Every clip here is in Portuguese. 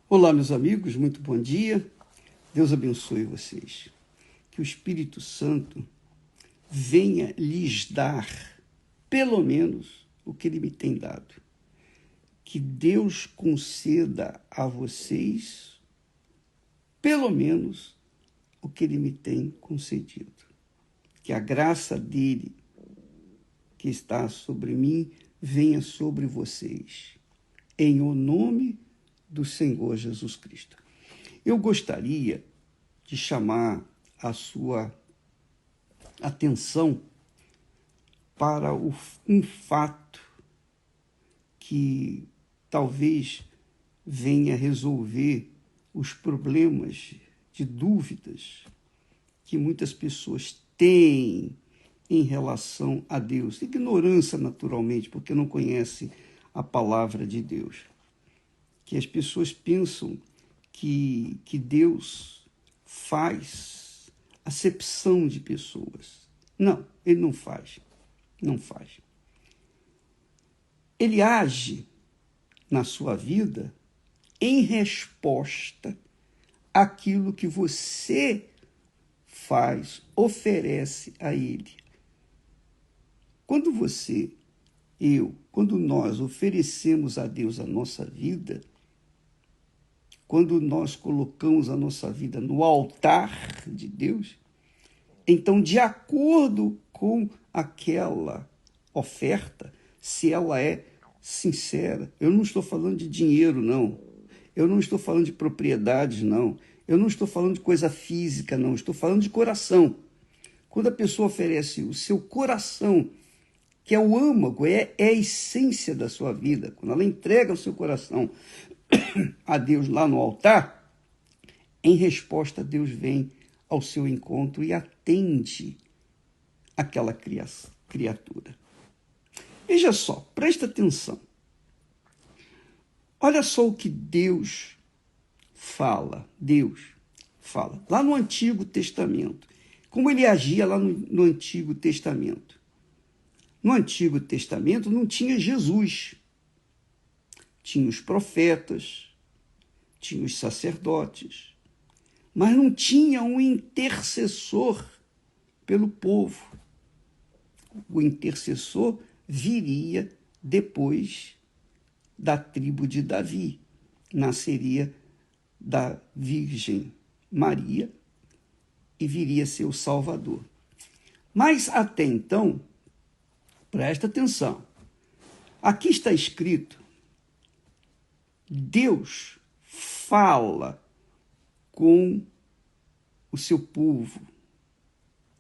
Olá, meus amigos, muito bom dia. Deus abençoe vocês. Que o Espírito Santo venha lhes dar, pelo menos, o que Ele me tem dado. Que Deus conceda a vocês, pelo menos, o que Ele me tem concedido. Que a graça dEle, que está sobre mim, venha sobre vocês. Em o nome do Senhor Jesus Cristo. Eu gostaria de chamar a sua atenção para um fato que talvez venha resolver os problemas de dúvidas que muitas pessoas têm em relação a Deus. Ignorância, naturalmente, porque não conhece a palavra de Deus. Que as pessoas pensam que Deus faz acepção de pessoas. Não, Ele não faz. Não faz. Ele age na sua vida em resposta àquilo que você faz, oferece a Ele. Quando quando nós oferecemos a Deus a nossa vida, quando nós colocamos a nossa vida no altar de Deus, então, de acordo com aquela oferta, se ela é sincera, eu não estou falando de dinheiro, não. Eu não estou falando de propriedades, não. Eu não estou falando de coisa física, não. Estou falando de coração. Quando a pessoa oferece o seu coração, que é o âmago, é a essência da sua vida, quando ela entrega o seu coração a Deus lá no altar, em resposta, Deus vem ao seu encontro e atende aquela criatura. Veja só, presta atenção. Olha só o que Deus fala. Lá no Antigo Testamento. Como ele agia lá no Antigo Testamento. No Antigo Testamento não tinha Jesus. Tinha os profetas, tinha os sacerdotes, mas não tinha um intercessor pelo povo. O intercessor viria depois da tribo de Davi, nasceria da Virgem Maria e viria ser o Salvador. Mas até então, presta atenção, aqui está escrito, Deus fala com o seu povo,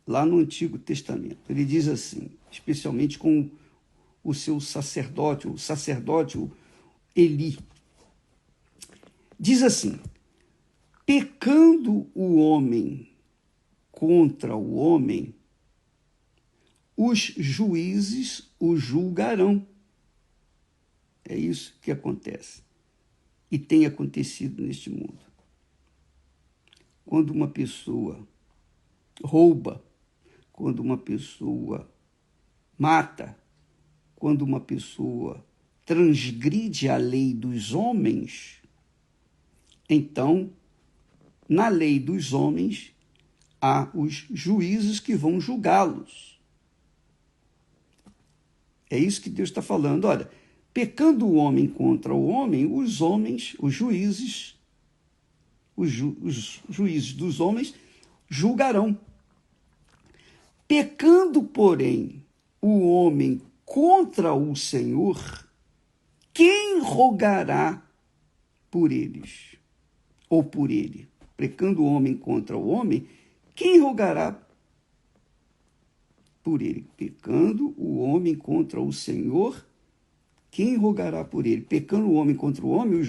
lá no Antigo Testamento. Ele diz assim, especialmente com o seu sacerdote, o Eli. Diz assim, pecando o homem contra o homem, os juízes o julgarão. É isso que acontece. E tem acontecido neste mundo. Quando uma pessoa rouba, quando uma pessoa mata, quando uma pessoa transgride a lei dos homens, então, na lei dos homens, há os juízes que vão julgá-los. É isso que Deus está falando. Olha, pecando o homem contra o homem, os juízes dos homens julgarão. Pecando, porém, o homem contra o Senhor, quem rogará por eles? Ou por ele? Pecando o homem contra o homem, quem rogará por ele? Pecando o homem contra o Senhor, quem rogará por ele? Pecando o homem contra o homem,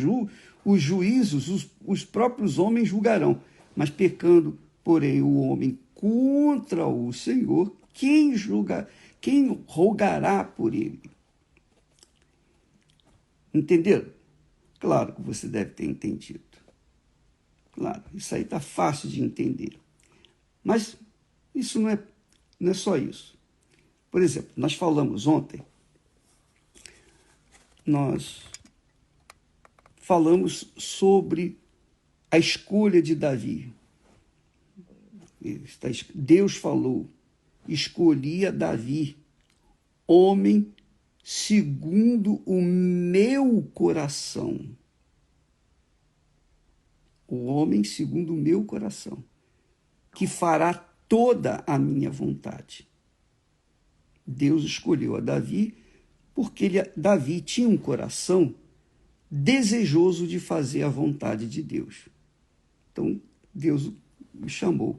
os juízos, os próprios homens julgarão. Mas pecando, porém, o homem contra o Senhor, quem rogará por ele? Entenderam? Claro que você deve ter entendido. Claro, isso aí está fácil de entender. Mas isso não é só isso. Por exemplo, nós falamos ontem, nós falamos sobre a escolha de Davi. Deus falou, escolhi a Davi, homem segundo o meu coração. O homem segundo o meu coração, que fará toda a minha vontade. Deus escolheu a Davi porque Davi tinha um coração desejoso de fazer a vontade de Deus. Então, Deus o chamou.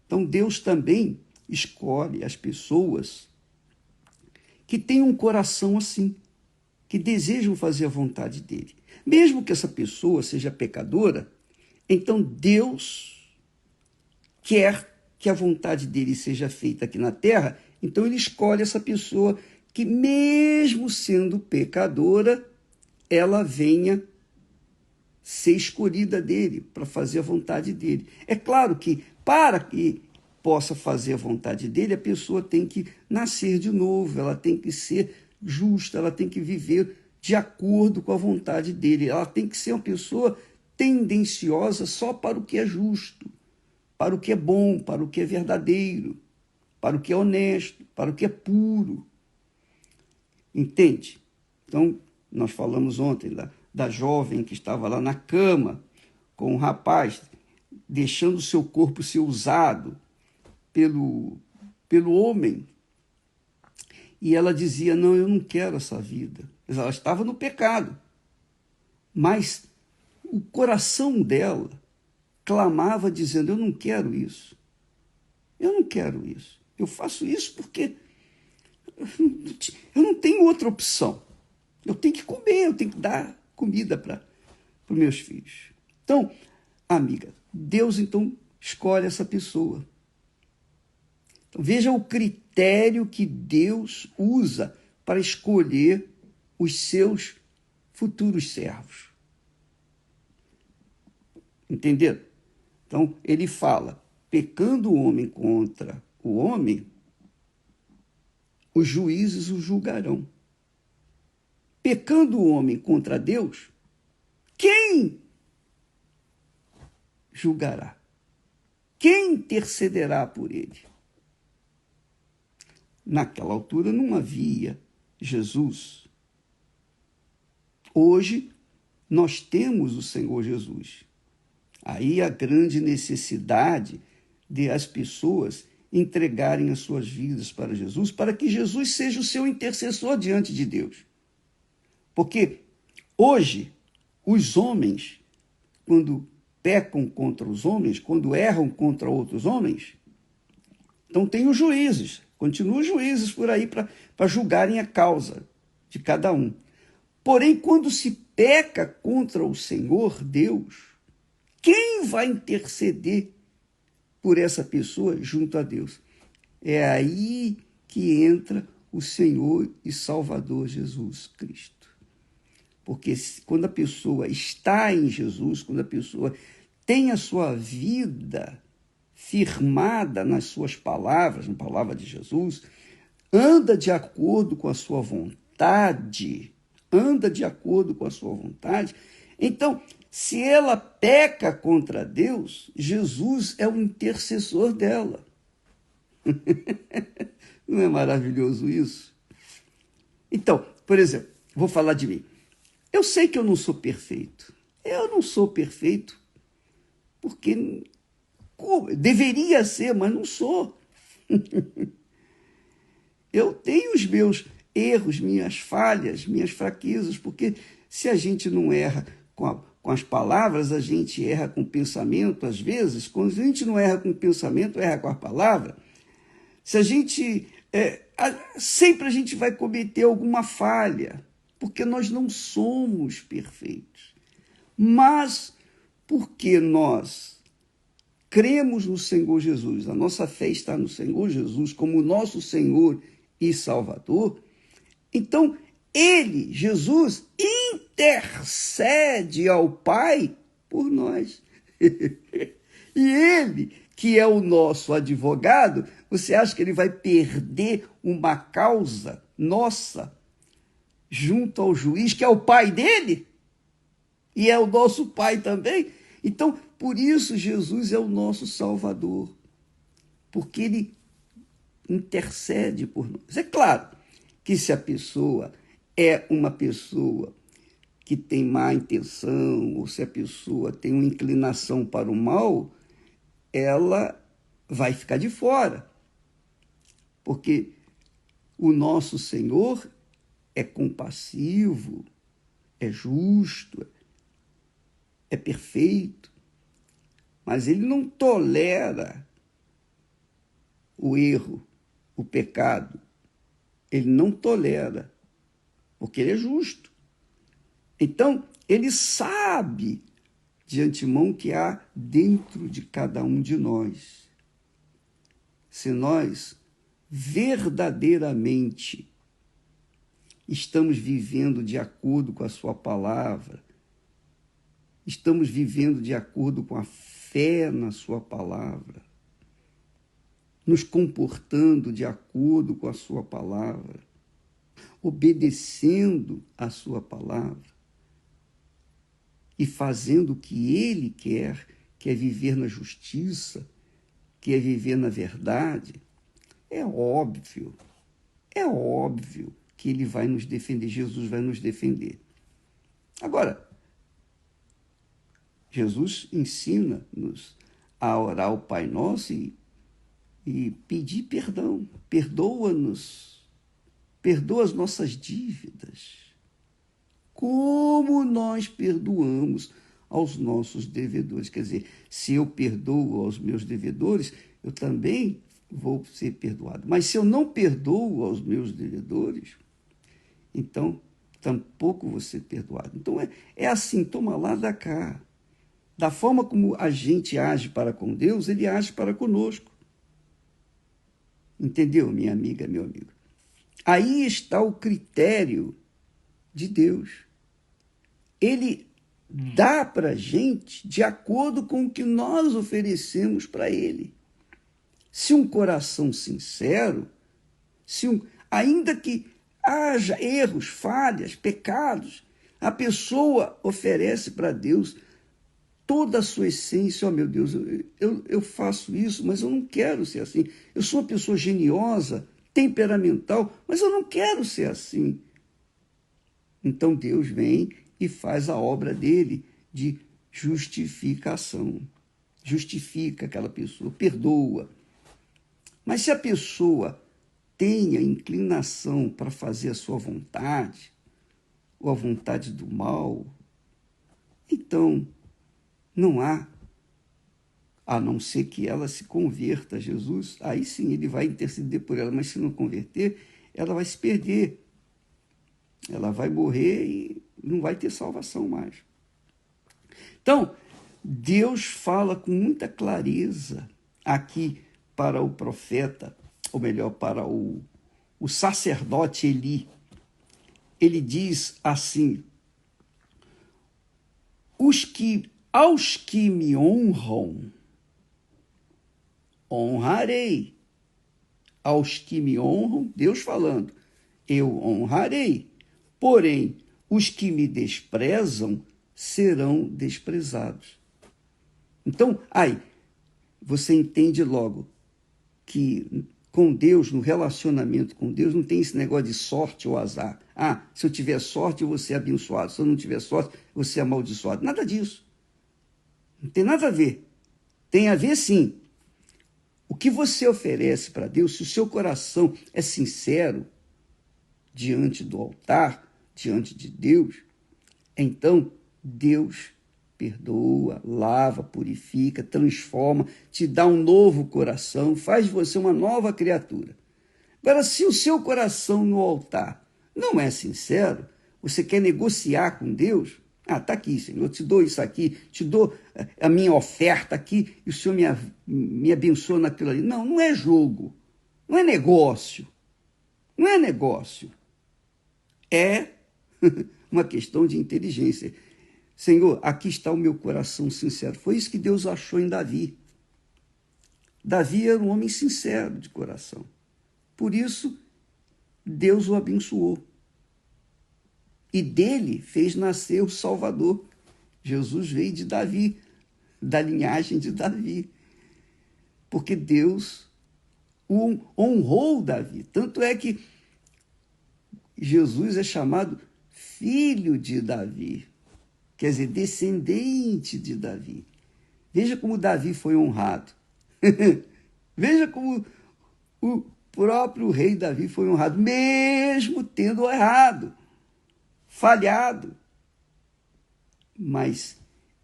Então, Deus também escolhe as pessoas que têm um coração assim, que desejam fazer a vontade dele. Mesmo que essa pessoa seja pecadora, então Deus quer que a vontade dele seja feita aqui na terra, então ele escolhe essa pessoa que, mesmo sendo pecadora, ela venha ser escolhida dele, para fazer a vontade dele. É claro que, para que possa fazer a vontade dele, a pessoa tem que nascer de novo, ela tem que ser justa, ela tem que viver de acordo com a vontade dele. Ela tem que ser uma pessoa tendenciosa só para o que é justo, para o que é bom, para o que é verdadeiro, para o que é honesto, para o que é puro. Entende? Então, nós falamos ontem da jovem que estava lá na cama com um rapaz, deixando o seu corpo ser usado pelo homem. E ela dizia, não, eu não quero essa vida. Ela estava no pecado. Mas o coração dela clamava dizendo, eu não quero isso. Eu não quero isso. Eu faço isso porque eu não tenho outra opção. Eu tenho que comer, eu tenho que dar comida para os meus filhos. Então, amiga, Deus então escolhe essa pessoa. Então, veja o critério que Deus usa para escolher os seus futuros servos. Entenderam? Então, ele fala, pecando o homem contra o homem, os juízes o julgarão. Pecando o homem contra Deus, quem julgará? Quem intercederá por ele? Naquela altura não havia Jesus. Hoje nós temos o Senhor Jesus. Aí a grande necessidade de as pessoas entregarem as suas vidas para Jesus, para que Jesus seja o seu intercessor diante de Deus. Porque hoje os homens, quando pecam contra os homens, quando erram contra outros homens, então tem os juízes, continuam os juízes por aí para julgarem a causa de cada um. Porém, quando se peca contra o Senhor Deus, quem vai interceder por essa pessoa junto a Deus? É aí que entra o Senhor e Salvador Jesus Cristo. Porque quando a pessoa está em Jesus, quando a pessoa tem a sua vida firmada nas suas palavras, na palavra de Jesus, anda de acordo com a sua vontade, então, se ela peca contra Deus, Jesus é o intercessor dela. Não é maravilhoso isso? Então, por exemplo, vou falar de mim. Eu sei que eu não sou perfeito. Eu não sou perfeito porque deveria ser, mas não sou. Eu tenho os meus erros, minhas falhas, minhas fraquezas, porque se a gente não erra com as palavras, a gente erra com o pensamento, às vezes. Quando a gente não erra com o pensamento, erra com a palavra. Se a gente... sempre a gente vai cometer alguma falha, porque nós não somos perfeitos. Mas, porque nós cremos no Senhor Jesus, a nossa fé está no Senhor Jesus como nosso Senhor e Salvador, então ele, Jesus, intercede ao Pai por nós. E ele, que é o nosso advogado, você acha que ele vai perder uma causa nossa junto ao juiz, que é o pai dele? e é o nosso Pai também. Então, por isso Jesus é o nosso Salvador, porque ele intercede por nós. É claro que se a pessoa é uma pessoa que tem má intenção, ou se a pessoa tem uma inclinação para o mal, ela vai ficar de fora, porque o nosso Senhor é compassivo, é justo, é perfeito, mas ele não tolera o erro, o pecado. Ele não tolera, porque ele é justo. Então, ele sabe de antemão que há dentro de cada um de nós. Se nós verdadeiramente estamos vivendo de acordo com a sua palavra, estamos vivendo de acordo com a fé na sua palavra, nos comportando de acordo com a sua palavra, obedecendo a sua palavra e fazendo o que ele quer, que é viver na justiça, que é viver na verdade, é óbvio que ele vai nos defender, Jesus vai nos defender. Agora, Jesus ensina-nos a orar ao Pai Nosso e pedir perdão. Perdoa-nos, perdoa as nossas dívidas, como nós perdoamos aos nossos devedores. Quer dizer, se eu perdoo aos meus devedores, eu também vou ser perdoado. Mas se eu não perdoo aos meus devedores, então tampouco vou ser perdoado. Então é assim, toma lá da cá. Da forma como a gente age para com Deus, ele age para conosco. Entendeu, minha amiga, meu amigo? Aí está o critério de Deus. Ele dá para a gente de acordo com o que nós oferecemos para ele. Se um coração sincero, ainda que haja erros, falhas, pecados, a pessoa oferece para Deus toda a sua essência. Oh, meu Deus, eu faço isso, mas eu não quero ser assim. Eu sou uma pessoa geniosa, temperamental, mas eu não quero ser assim. Então Deus vem e faz a obra dele de justificação. Justifica aquela pessoa, perdoa. Mas se a pessoa tem a inclinação para fazer a sua vontade, ou a vontade do mal, então não há, a não ser que ela se converta a Jesus, aí sim ele vai interceder por ela, mas se não converter, ela vai se perder. Ela vai morrer e não vai ter salvação mais. Então, Deus fala com muita clareza aqui para o profeta, ou melhor, para o sacerdote Eli. Ele diz assim: aos que me honram, honrarei. Aos que me honram, Deus falando, eu honrarei. Porém, os que me desprezam serão desprezados. Então, aí, você entende logo que com Deus, no relacionamento com Deus, não tem esse negócio de sorte ou azar. Ah, se eu tiver sorte, eu vou ser abençoado. Se eu não tiver sorte, eu vou ser amaldiçoado. Nada disso. Não tem nada a ver. Tem a ver, sim. O que você oferece para Deus, se o seu coração é sincero diante do altar, diante de Deus, então Deus perdoa, lava, purifica, transforma, te dá um novo coração, faz de você uma nova criatura. Agora, se o seu coração no altar não é sincero, você quer negociar com Deus, tá aqui, Senhor, eu te dou isso aqui, te dou a minha oferta aqui, e o Senhor me abençoa naquilo ali. Não, não é jogo, não é negócio, não é negócio. É uma questão de inteligência. Senhor, aqui está o meu coração sincero. Foi isso que Deus achou em Davi. Davi era um homem sincero de coração. Por isso, Deus o abençoou. E dele fez nascer o Salvador, Jesus veio de Davi, da linhagem de Davi. Porque Deus honrou Davi. Tanto é que Jesus é chamado filho de Davi, quer dizer, descendente de Davi. Veja como Davi foi honrado. Veja como o próprio rei Davi foi honrado, mesmo tendo errado, falhado. Mas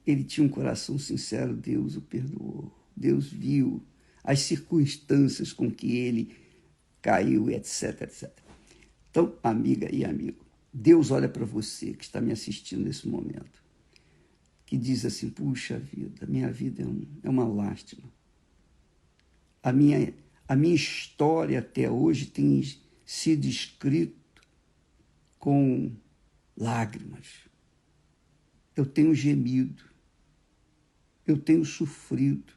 ele tinha um coração sincero, Deus o perdoou. Deus viu as circunstâncias com que ele caiu, etc, etc. Então, amiga e amigo, Deus olha para você que está me assistindo nesse momento, que diz assim, puxa vida, minha vida é uma lástima. A minha história até hoje tem sido escrita com lágrimas. Eu tenho gemido, eu tenho sofrido,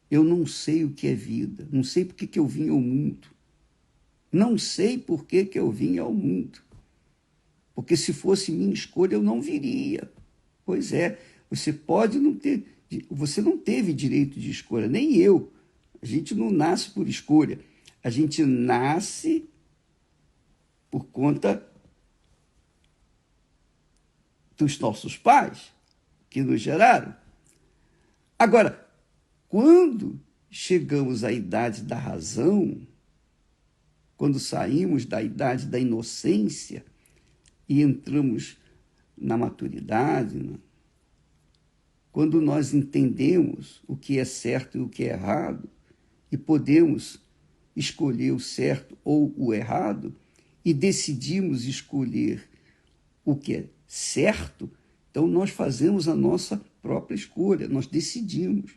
eu não sei o que é vida, não sei por que eu vim ao mundo, não sei por que eu vim ao mundo, porque se fosse minha escolha eu não viria. Pois é, você não teve direito de escolha, nem eu. A gente não nasce por escolha, a gente nasce por conta dos nossos pais, que nos geraram. Agora, quando chegamos à idade da razão, quando saímos da idade da inocência e entramos na maturidade, quando nós entendemos o que é certo e o que é errado, e podemos escolher o certo ou o errado, e decidimos escolher o que é certo, então nós fazemos a nossa própria escolha, nós decidimos.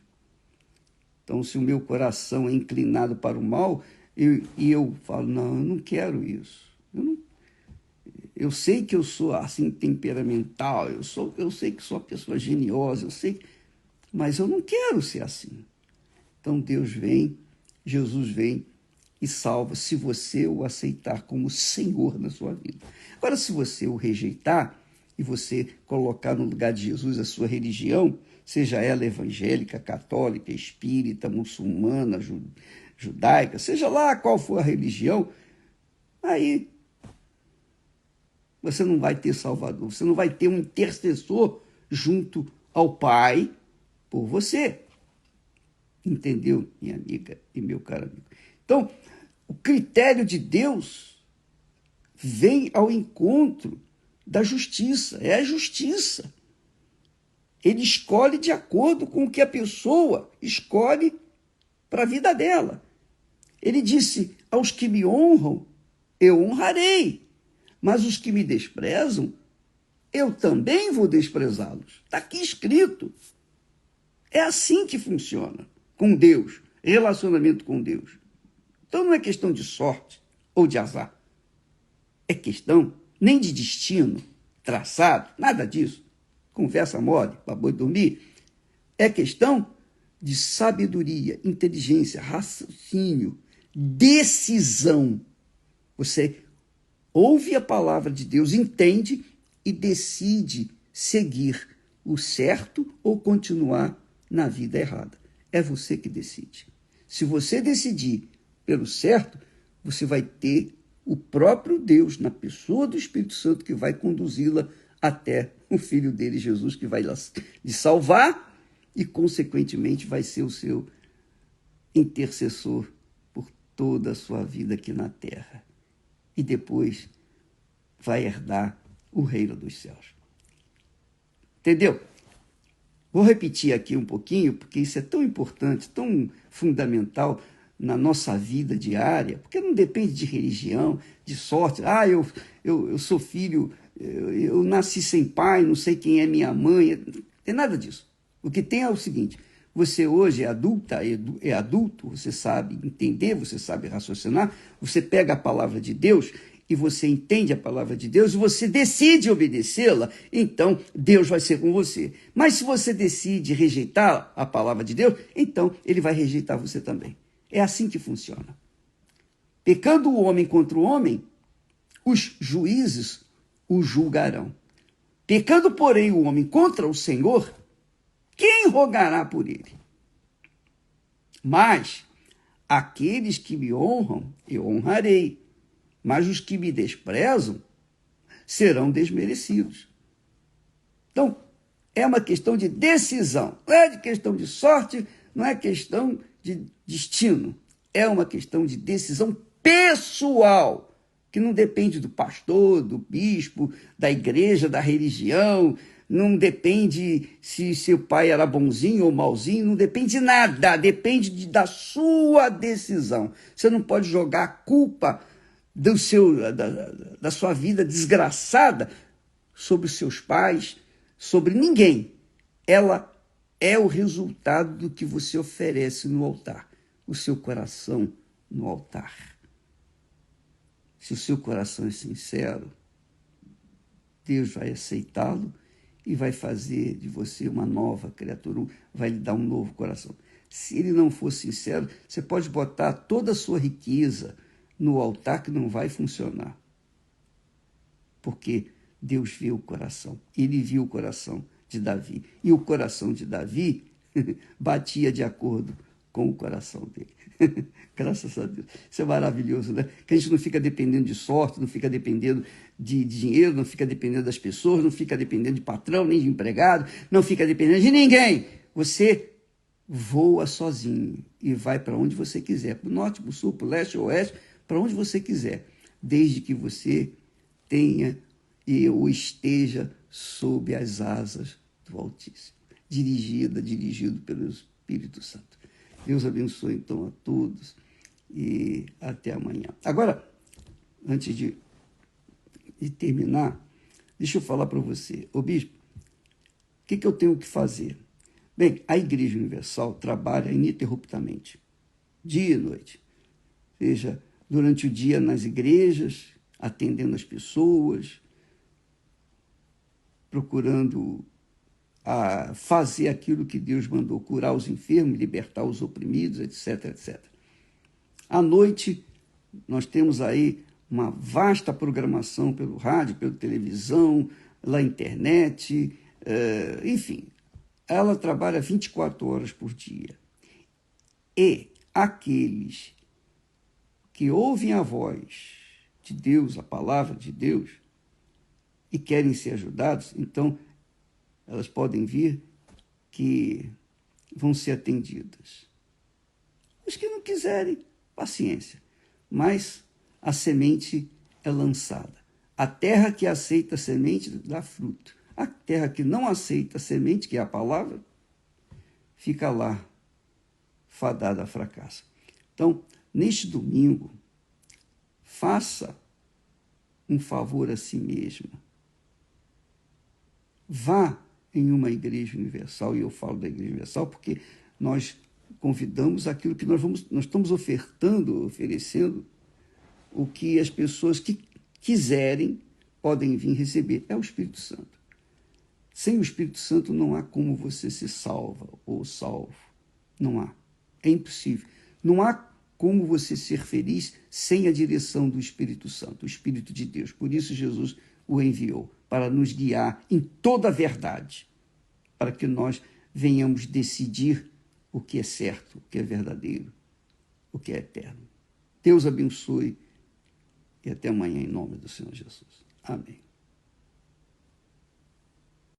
Então, se o meu coração é inclinado para o mal, eu falo, não, eu não quero isso. Eu sei que eu sou assim temperamental, eu sei que sou uma pessoa geniosa, mas eu não quero ser assim. Então Deus vem, Jesus vem e salva, se você o aceitar como Senhor na sua vida. Agora, se você o rejeitar e você colocar no lugar de Jesus a sua religião, seja ela evangélica, católica, espírita, muçulmana, judaica, seja lá qual for a religião, aí você não vai ter Salvador, você não vai ter um intercessor junto ao Pai por você. Entendeu, minha amiga e meu caro amigo? Então, o critério de Deus vem ao encontro da justiça, é a justiça. Ele escolhe de acordo com o que a pessoa escolhe para a vida dela. Ele disse, aos que me honram, eu honrarei, mas os que me desprezam, eu também vou desprezá-los. Está aqui escrito. É assim que funciona com Deus, relacionamento com Deus. Então não é questão de sorte ou de azar. É questão nem de destino traçado, nada disso. Conversa mole, para boi dormir. É questão de sabedoria, inteligência, raciocínio, decisão. Você ouve a palavra de Deus, entende e decide seguir o certo ou continuar na vida errada. É você que decide. Se você decidir pelo certo, você vai ter o próprio Deus na pessoa do Espírito Santo que vai conduzi-la até o Filho dele, Jesus, que vai lhe salvar e, consequentemente, vai ser o seu intercessor por toda a sua vida aqui na terra. E depois vai herdar o reino dos céus. Entendeu? Vou repetir aqui um pouquinho, porque isso é tão importante, tão fundamental na nossa vida diária, porque não depende de religião, de sorte. Eu sou filho, eu nasci sem pai, não sei quem é minha mãe, não tem nada disso. O que tem é o seguinte, você hoje é adulto, você sabe entender, você sabe raciocinar, você pega a palavra de Deus e você entende a palavra de Deus e você decide obedecê-la, então Deus vai ser com você. Mas se você decide rejeitar a palavra de Deus, então ele vai rejeitar você também. É assim que funciona. Pecando o homem contra o homem, os juízes o julgarão. Pecando, porém, o homem contra o Senhor, quem rogará por ele? Mas aqueles que me honram, eu honrarei, mas os que me desprezam serão desmerecidos. Então, é uma questão de decisão, não é de questão de sorte, não é questão de destino, é uma questão de decisão pessoal, que não depende do pastor, do bispo, da igreja, da religião, não depende se seu pai era bonzinho ou malzinho, não depende de nada, depende da sua decisão. Você não pode jogar a culpa da sua vida desgraçada sobre os seus pais, sobre ninguém. Ela é o resultado do que você oferece no altar, o seu coração no altar. Se o seu coração é sincero, Deus vai aceitá-lo e vai fazer de você uma nova criatura, vai lhe dar um novo coração. Se ele não for sincero, você pode botar toda a sua riqueza no altar que não vai funcionar. Porque Deus vê o coração. Ele viu o coração de Davi. E o coração de Davi batia de acordo com o coração dele. Graças a Deus. Isso é maravilhoso, né? Que a gente não fica dependendo de sorte, não fica dependendo de dinheiro, não fica dependendo das pessoas, não fica dependendo de patrão, nem de empregado, não fica dependendo de ninguém. Você voa sozinho e vai para onde você quiser, para o norte, para o sul, para o leste, para o oeste, para onde você quiser, desde que você tenha ou esteja sob as asas do Altíssimo, dirigido pelo Espírito Santo. Deus abençoe, então, a todos e até amanhã. Agora, antes de terminar, deixa eu falar para você. Ô bispo, o que eu tenho que fazer? Bem, a Igreja Universal trabalha ininterruptamente, dia e noite. Seja durante o dia nas igrejas, atendendo as pessoas, procurando fazer aquilo que Deus mandou, curar os enfermos, libertar os oprimidos, etc, etc. À noite, nós temos aí uma vasta programação pelo rádio, pela televisão, pela internet, enfim. Ela trabalha 24 horas por dia. E aqueles que ouvem a voz de Deus, a palavra de Deus, e querem ser ajudados, então elas podem vir que vão ser atendidas. Os que não quiserem, paciência. Mas a semente é lançada. A terra que aceita a semente dá fruto. A terra que não aceita a semente, que é a palavra, fica lá, fadada a fracasso. Então, neste domingo, faça um favor a si mesma. Vá em uma igreja universal, e eu falo da igreja universal porque nós convidamos aquilo que nós estamos oferecendo o que as pessoas que quiserem podem vir receber, é o Espírito Santo. Sem o Espírito Santo não há como você ser salva ou salvo, não há, é impossível. Não há como você ser feliz sem a direção do Espírito Santo, o Espírito de Deus. Por isso Jesus o enviou, para nos guiar em toda a verdade, para que nós venhamos decidir o que é certo, o que é verdadeiro, o que é eterno. Deus abençoe e até amanhã em nome do Senhor Jesus. Amém.